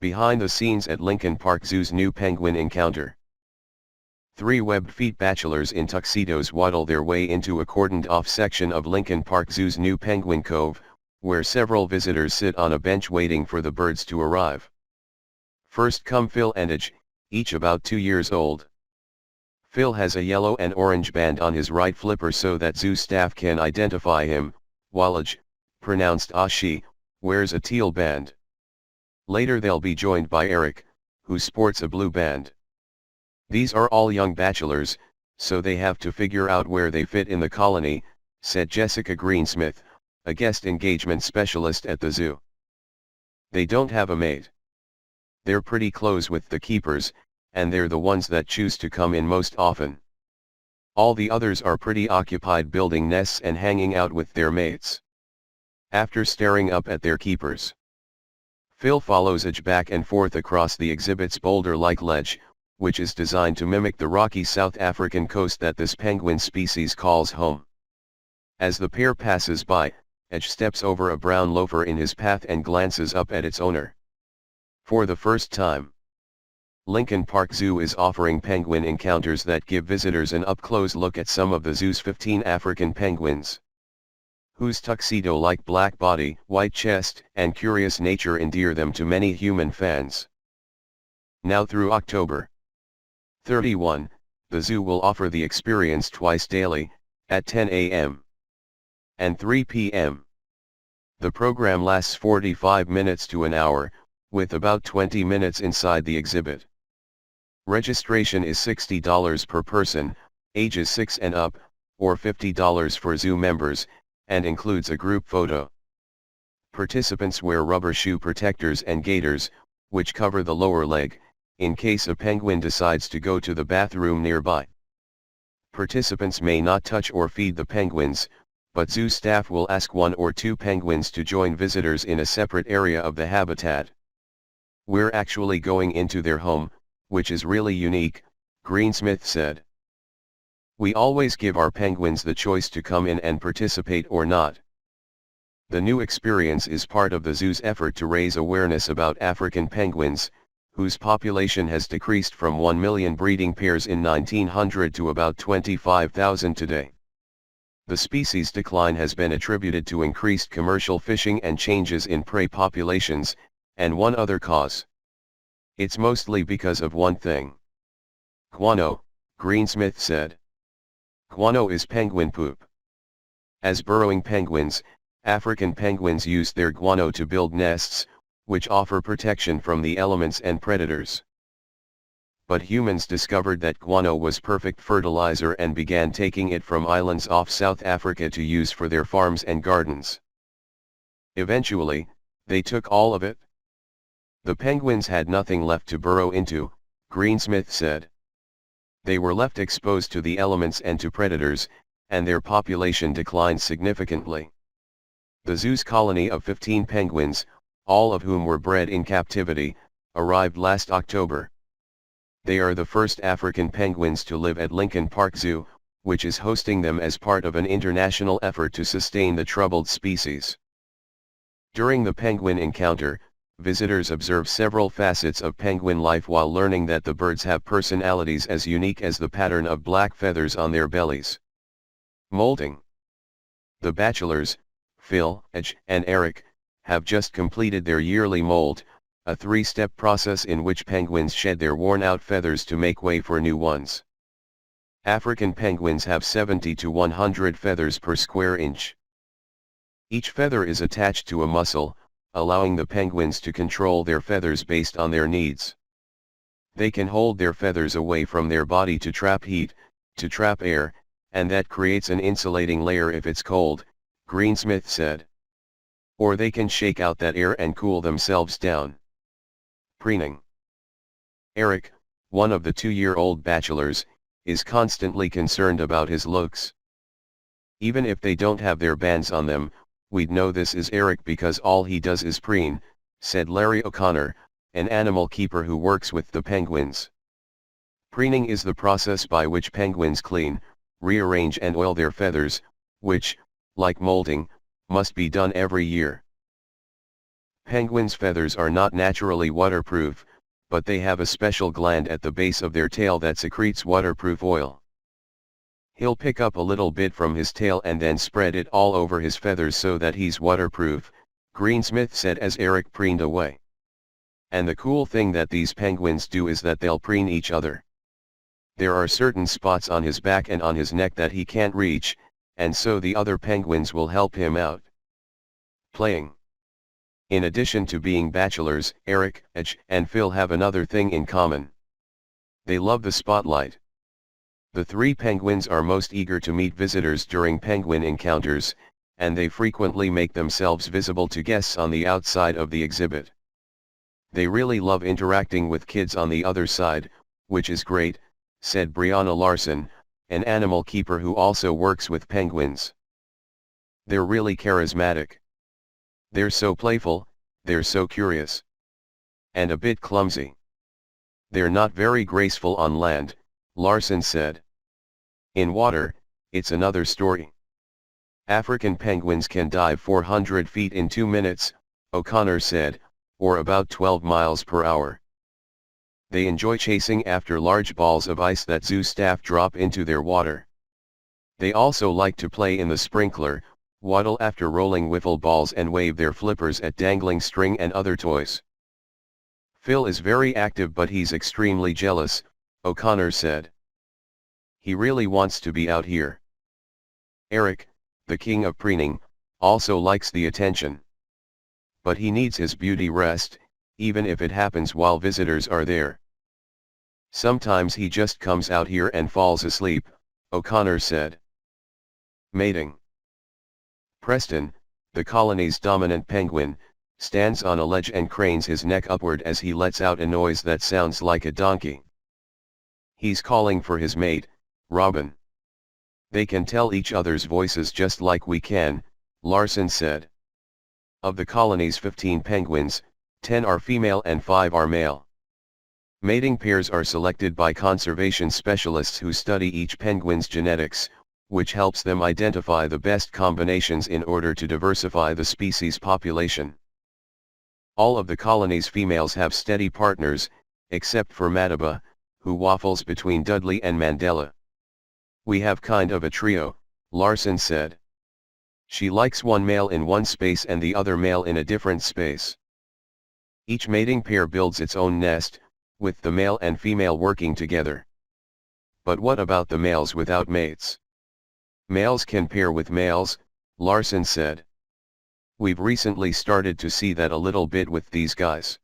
Behind the scenes at Lincoln Park Zoo's new penguin encounter. 3 webbed feet bachelors in tuxedos waddle their way into a cordoned-off section of Lincoln Park Zoo's new Penguin Cove, where several visitors sit on a bench waiting for the birds to arrive. First come Phil and Edge, each about 2 years old. Phil has a yellow and orange band on his right flipper so that zoo staff can identify him, while Edge, pronounced Ashi, wears a teal band. Later they'll be joined by Eric, who sports a blue band. These are all young bachelors, so they have to figure out where they fit in the colony, said Jessica Greensmith, a guest engagement specialist at the zoo. They don't have a mate. They're pretty close with the keepers, and they're the ones that choose to come in most often. All the others are pretty occupied building nests and hanging out with their mates. After staring up at their keepers, Phil follows Edge back and forth across the exhibit's boulder-like ledge, which is designed to mimic the rocky South African coast that this penguin species calls home. As the pair passes by, Edge steps over a brown loafer in his path and glances up at its owner. For the first time, Lincoln Park Zoo is offering penguin encounters that give visitors an up-close look at some of the zoo's 15 African penguins, whose tuxedo-like black body, white chest, and curious nature endear them to many human fans. Now through October 31, the zoo will offer the experience twice daily, at 10 a.m. and 3 p.m. The program lasts 45 minutes to an hour, with about 20 minutes inside the exhibit. Registration is $60 per person, ages 6 and up, or $50 for zoo members, and includes a group photo. Participants wear rubber shoe protectors and gaiters, which cover the lower leg, in case a penguin decides to go to the bathroom nearby. Participants may not touch or feed the penguins, but zoo staff will ask 1 or 2 penguins to join visitors in a separate area of the habitat. We're actually going into their home, which is really unique, Greensmith said. We always give our penguins the choice to come in and participate or not. The new experience is part of the zoo's effort to raise awareness about African penguins, whose population has decreased from 1 million breeding pairs in 1900 to about 25,000 today. The species decline has been attributed to increased commercial fishing and changes in prey populations, and one other cause. It's mostly because of one thing. Guano, Greensmith said. Guano is penguin poop. As burrowing penguins, African penguins use their guano to build nests, which offer protection from the elements and predators. But humans discovered that guano was perfect fertilizer and began taking it from islands off South Africa to use for their farms and gardens. Eventually, they took all of it. The penguins had nothing left to burrow into, Greensmith said. They were left exposed to the elements and to predators, and their population declined significantly. The zoo's colony of 15 penguins, all of whom were bred in captivity, arrived last October. They are the first African penguins to live at Lincoln Park Zoo, which is hosting them as part of an international effort to sustain the troubled species. During the penguin encounter, visitors observe several facets of penguin life while learning that the birds have personalities as unique as the pattern of black feathers on their bellies. Molting. The bachelors, Phil, Edge, and Eric, have just completed their yearly molt, a 3-step process in which penguins shed their worn-out feathers to make way for new ones. African penguins have 70 to 100 feathers per square inch. Each feather is attached to a muscle, allowing the penguins to control their feathers based on their needs. They can hold their feathers away from their body to trap heat, to trap air, and that creates an insulating layer if it's cold, Greensmith said. Or they can shake out that air and cool themselves down. Preening. Eric, one of the 2-year-old bachelors, is constantly concerned about his looks. Even if they don't have their bands on them, we'd know this is Eric because all he does is preen, said Larry O'Connor, an animal keeper who works with the penguins. Preening is the process by which penguins clean, rearrange and oil their feathers, which, like molting, must be done every year. Penguins' feathers are not naturally waterproof, but they have a special gland at the base of their tail that secretes waterproof oil. He'll pick up a little bit from his tail and then spread it all over his feathers so that he's waterproof, Greensmith said as Eric preened away. And the cool thing that these penguins do is that they'll preen each other. There are certain spots on his back and on his neck that he can't reach, and so the other penguins will help him out. Playing. In addition to being bachelors, Eric, Edge, and Phil have another thing in common. They love the spotlight. The three penguins are most eager to meet visitors during penguin encounters, and they frequently make themselves visible to guests on the outside of the exhibit. They really love interacting with kids on the other side, which is great, said Brianna Larson, an animal keeper who also works with penguins. They're really charismatic. They're so playful, they're so curious. And a bit clumsy. They're not very graceful on land, Larson said. In water, it's another story. African penguins can dive 400 feet in 2 minutes, O'Connor said, or about 12 miles per hour. They enjoy chasing after large balls of ice that zoo staff drop into their water. They also like to play in the sprinkler, waddle after rolling wiffle balls and wave their flippers at dangling string and other toys. Phil is very active but he's extremely jealous, O'Connor said. He really wants to be out here. Eric, the king of preening, also likes the attention. But he needs his beauty rest, even if it happens while visitors are there. Sometimes he just comes out here and falls asleep, O'Connor said. Mating. Preston, the colony's dominant penguin, stands on a ledge and cranes his neck upward as he lets out a noise that sounds like a donkey. He's calling for his mate, Robin. They can tell each other's voices just like we can, Larson said. Of the colony's 15 penguins, 10 are female and 5 are male. Mating pairs are selected by conservation specialists who study each penguin's genetics, which helps them identify the best combinations in order to diversify the species population. All of the colony's females have steady partners, except for Mataba, who waffles between Dudley and Mandela. We have kind of a trio, Larson said. She likes one male in one space and the other male in a different space. Each mating pair builds its own nest, with the male and female working together. But what about the males without mates? Males can pair with males, Larson said. We've recently started to see that a little bit with these guys.